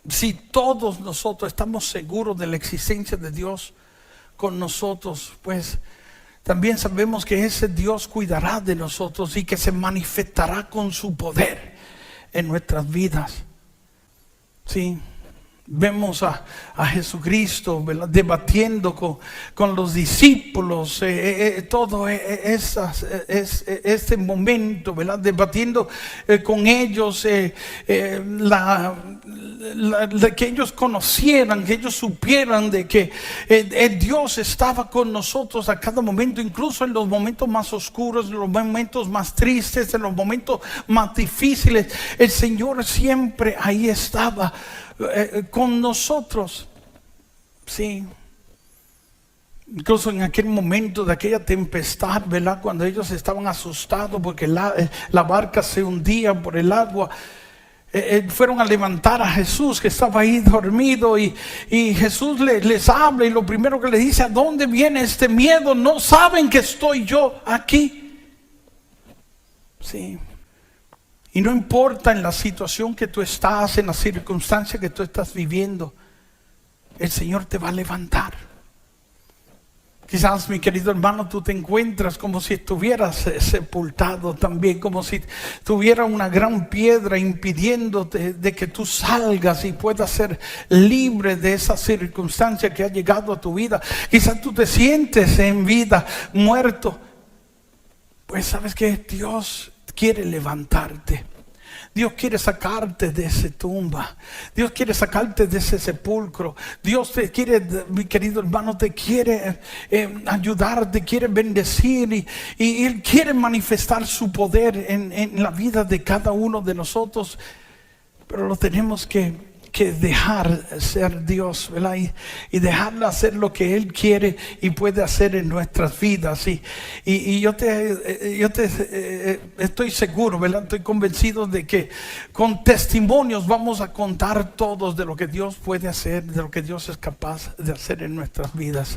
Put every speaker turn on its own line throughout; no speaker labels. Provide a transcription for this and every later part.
si todos nosotros estamos seguros de la existencia de Dios con nosotros, pues también sabemos que ese Dios cuidará de nosotros y que se manifestará con su poder en nuestras vidas. Sí. Vemos a Jesucristo, ¿verdad?, debatiendo con los discípulos, todo este momento, ¿verdad?, debatiendo con ellos, que ellos conocieran, que ellos supieran de que Dios estaba con nosotros a cada momento, incluso en los momentos más oscuros, en los momentos más tristes, en los momentos más difíciles. El Señor siempre ahí estaba con nosotros. Sí. Incluso en aquel momento de aquella tempestad, ¿verdad?, cuando ellos estaban asustados porque la barca se hundía por el agua, fueron a levantar a Jesús, que estaba ahí dormido, y Jesús les habla, y lo primero que le dice: ¿a dónde viene este miedo? ¿No saben que estoy yo aquí? Sí. Y no importa en la situación que tú estás, en la circunstancia que tú estás viviendo, el Señor te va a levantar. Quizás, mi querido hermano, tú te encuentras como si estuvieras sepultado también, como si tuviera una gran piedra impidiéndote de que tú salgas y puedas ser libre de esa circunstancia que ha llegado a tu vida. Quizás tú te sientes en vida muerto. Pues sabes que Dios quiere levantarte. Dios quiere sacarte de esa tumba. Dios quiere sacarte de ese sepulcro. Dios te quiere, mi querido hermano, te quiere ayudar, te quiere bendecir, y Él quiere manifestar su poder en la vida de cada uno de nosotros. Pero lo tenemos que dejar ser Dios, ¿verdad? Y dejarlo hacer lo que Él quiere y puede hacer en nuestras vidas. Y yo estoy seguro, ¿verdad? Estoy convencido de que con testimonios vamos a contar todos de lo que Dios puede hacer, de lo que Dios es capaz de hacer en nuestras vidas.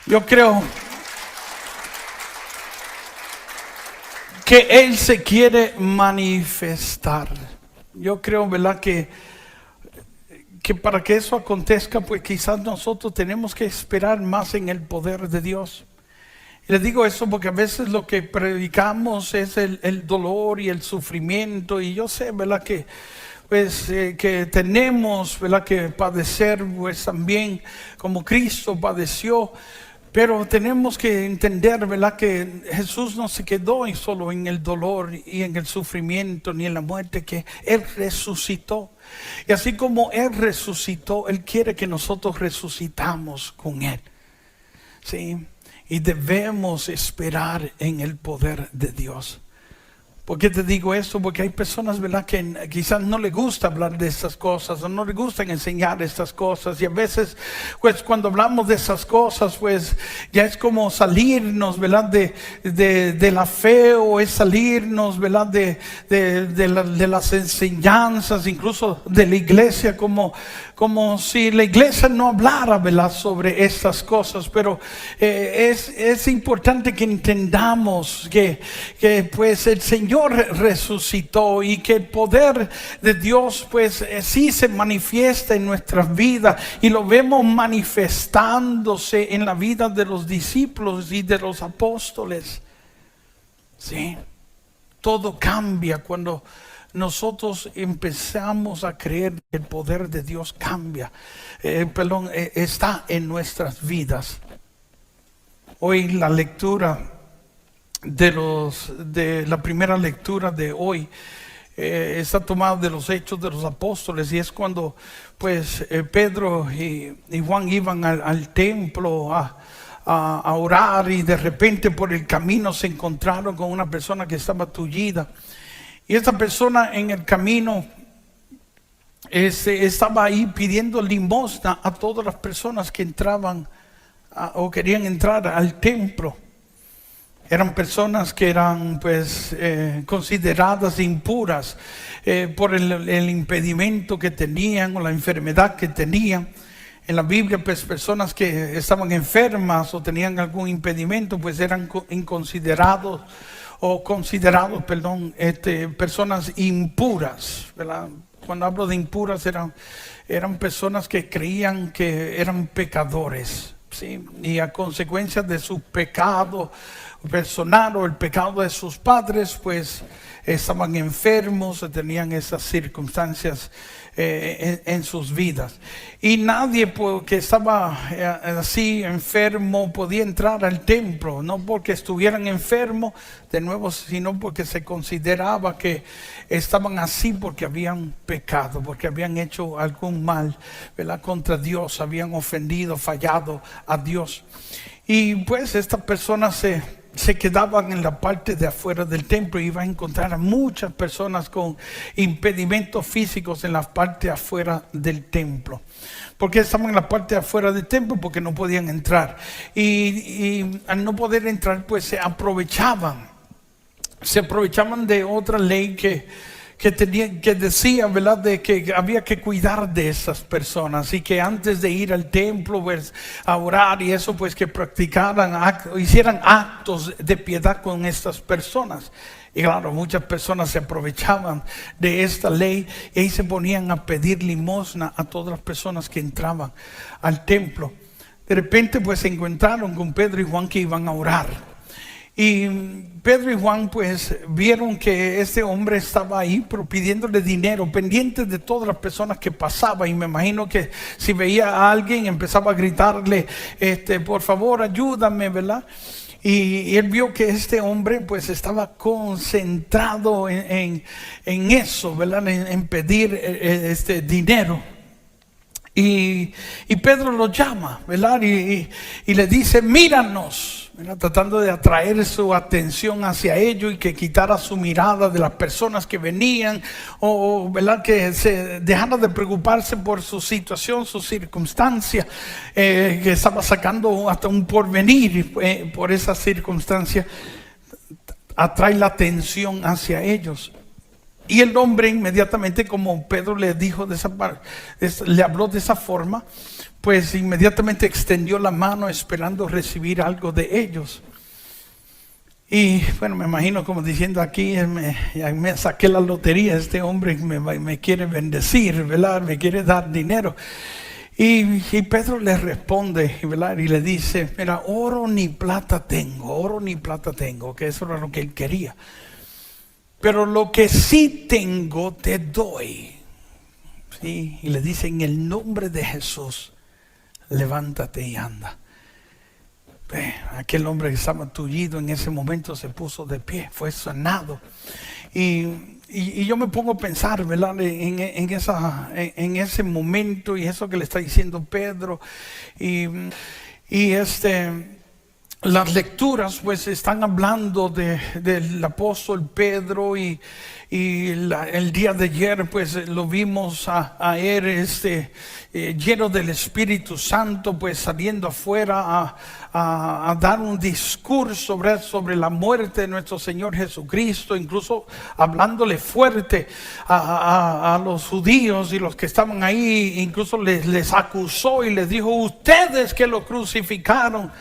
Yo creo que Él se quiere manifestar. Yo creo, ¿verdad?, que para que eso acontezca, pues quizás nosotros tenemos que esperar más en el poder de Dios. Y les digo eso porque a veces lo que predicamos es el dolor y el sufrimiento. Y yo sé, ¿verdad?, que pues que tenemos, ¿verdad?, que padecer, pues también como Cristo padeció. Pero tenemos que entender, ¿verdad?, que Jesús no se quedó solo en el dolor y en el sufrimiento ni en la muerte, que Él resucitó. Y así como Él resucitó, Él quiere que nosotros resucitamos con Él. ¿Sí? Y debemos esperar en el poder de Dios. ¿Por qué te digo esto? Porque hay personas, ¿verdad?, que quizás no les gusta hablar de estas cosas, o no les gusta enseñar estas cosas. Y a veces, pues cuando hablamos de esas cosas, pues ya es como salirnos, ¿verdad?, de la fe, o es salirnos, ¿verdad?, de las enseñanzas, incluso de la iglesia, como si la iglesia no hablara, ¿verdad?, sobre estas cosas. Pero es importante que entendamos que pues el Señor resucitó, y que el poder de Dios pues sí se manifiesta en nuestras vidas, y lo vemos manifestándose en la vida de los discípulos y de los apóstoles. Sí, todo cambia cuando nosotros empezamos a creer que el poder de Dios cambia, está en nuestras vidas. Hoy la lectura de la primera lectura de hoy está tomada de los Hechos de los Apóstoles, y es cuando pues Pedro y Juan iban al templo a orar, y de repente por el camino se encontraron con una persona que estaba tullida. Y esta persona en el camino estaba ahí pidiendo limosna a todas las personas que entraban o querían entrar al templo. Eran personas que eran pues consideradas impuras por el impedimento que tenían o la enfermedad que tenían. En la Biblia, pues personas que estaban enfermas o tenían algún impedimento, pues eran considerados personas impuras, ¿verdad? cuando hablo de impuras, eran personas que creían que eran pecadores, ¿sí? Y a consecuencia de su pecado personal o el pecado de sus padres, pues estaban enfermos, tenían esas circunstancias en sus vidas. Y nadie que estaba así enfermo podía entrar al templo, no porque estuvieran enfermos, de nuevo, sino porque se consideraba que estaban así porque habían pecado, porque habían hecho algún mal, ¿verdad?, contra Dios, habían ofendido, fallado a Dios. Y pues estas personas se quedaban en la parte de afuera del templo y iba a encontrar a muchas personas con impedimentos físicos en la parte afuera del templo. ¿Por qué estaban en la parte de afuera del templo? Porque no podían entrar. Y al no poder entrar, pues se aprovechaban de otra ley que decía, ¿verdad?, de que había que cuidar de esas personas y que antes de ir al templo, pues, a orar y eso, pues que hicieran actos de piedad con estas personas. Y claro, muchas personas se aprovechaban de esta ley y ahí se ponían a pedir limosna a todas las personas que entraban al templo. De repente, pues se encontraron con Pedro y Juan que iban a orar. Y Pedro y Juan pues vieron que este hombre estaba ahí pidiéndole dinero, pendiente de todas las personas que pasaban. Y me imagino que si veía a alguien empezaba a gritarle, por favor ayúdame, ¿verdad? Y él vio que este hombre pues estaba concentrado en eso, ¿verdad? En pedir dinero. Y Pedro lo llama, ¿verdad? Y le dice, míranos, ¿verdad?, tratando de atraer su atención hacia ellos y que quitara su mirada de las personas que venían, o ¿verdad?, que se dejara de preocuparse por su situación, su circunstancia, que estaba sacando hasta un porvenir por esa circunstancia. Atrae la atención hacia ellos. Y el hombre inmediatamente, como Pedro le dijo le habló de esa forma, pues inmediatamente extendió la mano esperando recibir algo de ellos. Y bueno, me imagino como diciendo, aquí me saqué la lotería, este hombre me quiere bendecir, ¿verdad?, me quiere dar dinero. Y Pedro le responde, ¿verdad?, y le dice, mira, oro ni plata tengo, que eso era lo que él quería. Pero lo que sí tengo te doy. ¿Sí? Y le dice, en el nombre de Jesús, levántate y anda. Aquel hombre que estaba tullido en ese momento se puso de pie, fue sanado. Y yo me pongo a pensar, ¿verdad?, en ese momento y eso que le está diciendo Pedro. Las lecturas pues están hablando del apóstol Pedro y el día de ayer pues lo vimos a él lleno del Espíritu Santo, pues saliendo afuera a dar un discurso sobre la muerte de nuestro Señor Jesucristo, incluso hablándole fuerte a los judíos y los que estaban ahí, incluso les acusó y les dijo, ustedes que lo crucificaron.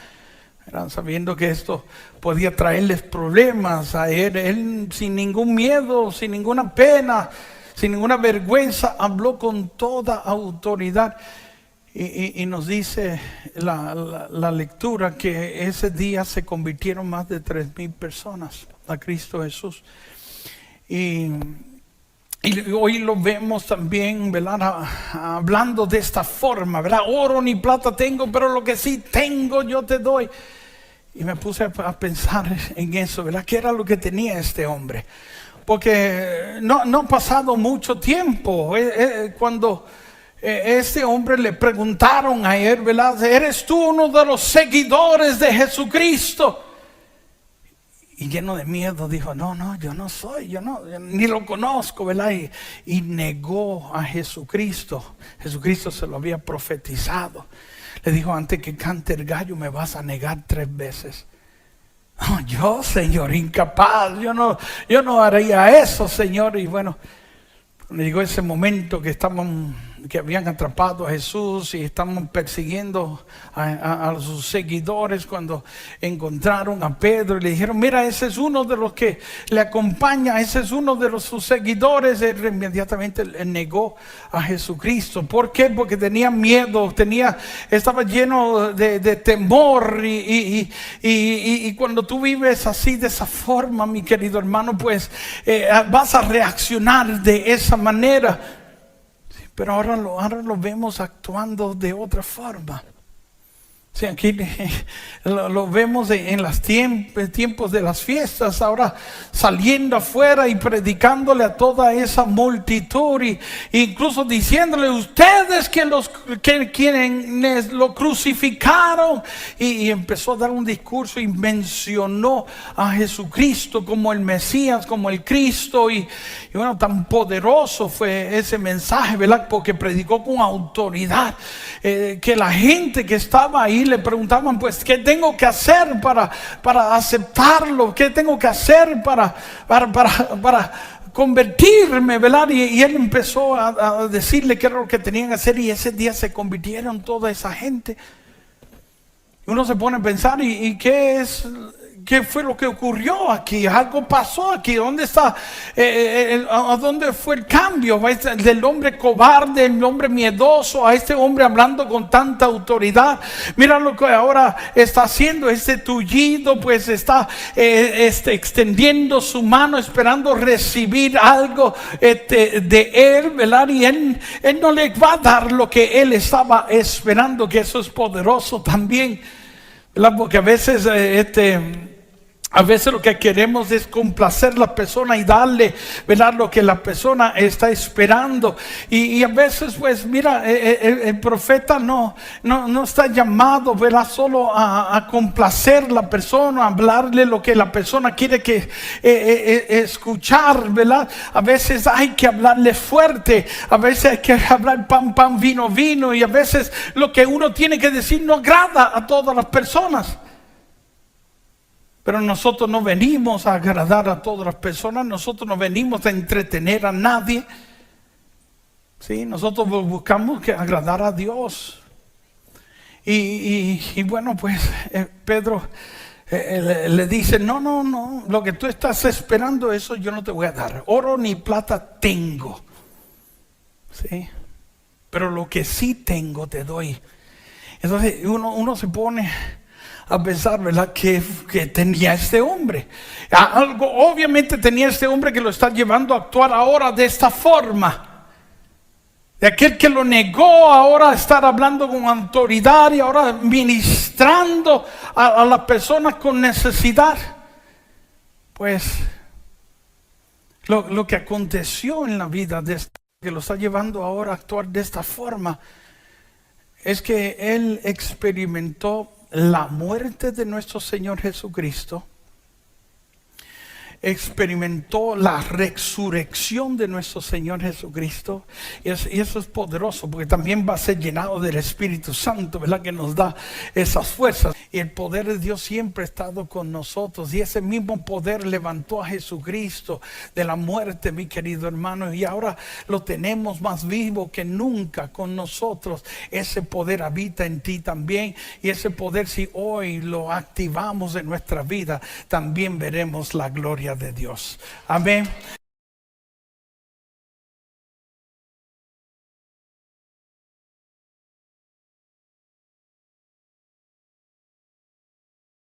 Sabiendo que esto podía traerles problemas a él sin ningún miedo, sin ninguna pena, sin ninguna vergüenza, habló con toda autoridad. Y nos dice la lectura que ese día se convirtieron más de 3,000 personas a Cristo Jesús. Y hoy lo vemos también, ¿verdad?, hablando de esta forma, ¿verdad? Oro ni plata tengo, pero lo que sí tengo yo te doy. Y me puse a pensar en eso, ¿verdad? ¿Qué era lo que tenía este hombre? Porque no ha pasado mucho tiempo cuando este hombre le preguntaron a él, ¿verdad?, ¿eres tú uno de los seguidores de Jesucristo? Y lleno de miedo dijo, no, yo no soy, yo ni lo conozco, ¿verdad? Y negó a Jesucristo. Jesucristo se lo había profetizado. Le dijo, antes que cante el gallo me vas a negar 3 veces. No, yo, Señor, incapaz, yo no haría eso, Señor. Y bueno, cuando llegó ese momento que estaban que habían atrapado a Jesús y estaban persiguiendo a sus seguidores, cuando encontraron a Pedro y le dijeron: mira, ese es uno de los que le acompaña, ese es uno de sus seguidores. Él inmediatamente negó a Jesucristo. ¿Por qué? Porque tenía miedo, estaba lleno de temor, y cuando tú vives así, de esa forma, mi querido hermano, pues vas a reaccionar de esa manera. Pero ahora lo vemos actuando de otra forma. Sí, aquí lo vemos en los tiempos de las fiestas, ahora saliendo afuera y predicándole a toda esa multitud, e incluso diciéndole: ustedes quienes lo crucificaron, y empezó a dar un discurso y mencionó a Jesucristo como el Mesías, como el Cristo, y bueno, tan poderoso fue ese mensaje, ¿verdad? Porque predicó con autoridad, que la gente que estaba ahí le preguntaban: pues, ¿qué tengo que hacer para aceptarlo? ¿Qué tengo que hacer para convertirme, ¿verdad? Y él empezó a decirle qué era lo que tenían que hacer, y ese día se convirtieron toda esa gente. Uno se pone a pensar: ¿y qué fue lo que ocurrió aquí? Algo pasó aquí. ¿Dónde está? ¿A dónde fue el cambio? Del hombre cobarde, el hombre miedoso, a este hombre hablando con tanta autoridad. Mira lo que ahora está haciendo. Este tullido pues está extendiendo su mano, esperando recibir algo de él, ¿verdad? Y él no le va a dar lo que él estaba esperando, que eso es poderoso también, ¿verdad? Porque a veces lo que queremos es complacer a la persona y darle, ¿verdad?, lo que la persona está esperando. Y a veces, pues mira, el profeta no está llamado, ¿verdad?, solo a complacer a la persona, a hablarle lo que la persona quiere escuchar, ¿verdad? A veces hay que hablarle fuerte, a veces hay que hablar pan, vino, y a veces lo que uno tiene que decir no agrada a todas las personas. Pero nosotros no venimos a agradar a todas las personas, nosotros no venimos a entretener a nadie. ¿Sí? Nosotros buscamos agradar a Dios. Y bueno, pues Pedro le dice: no, lo que tú estás esperando, eso yo no te voy a dar. Oro ni plata tengo, ¿sí?, pero lo que sí tengo te doy. Entonces uno se pone a pensar, ¿verdad?, que tenía este hombre. Algo obviamente tenía este hombre que lo está llevando a actuar ahora de esta forma. De aquel que lo negó, ahora estar hablando con autoridad y ahora ministrando a las personas con necesidad. Pues lo que aconteció en la vida de este, que lo está llevando ahora a actuar de esta forma, es que él experimentó la muerte de nuestro Señor Jesucristo, experimentó la resurrección de nuestro Señor Jesucristo, y eso es poderoso, porque también va a ser llenado del Espíritu Santo, ¿verdad?, que nos da esas fuerzas. Y el poder de Dios siempre ha estado con nosotros, y ese mismo poder levantó a Jesucristo de la muerte, mi querido hermano, y ahora lo tenemos más vivo que nunca con nosotros. Ese poder habita en ti también, y ese poder, si hoy lo activamos en nuestra vida, también veremos la gloria de Dios. Amén.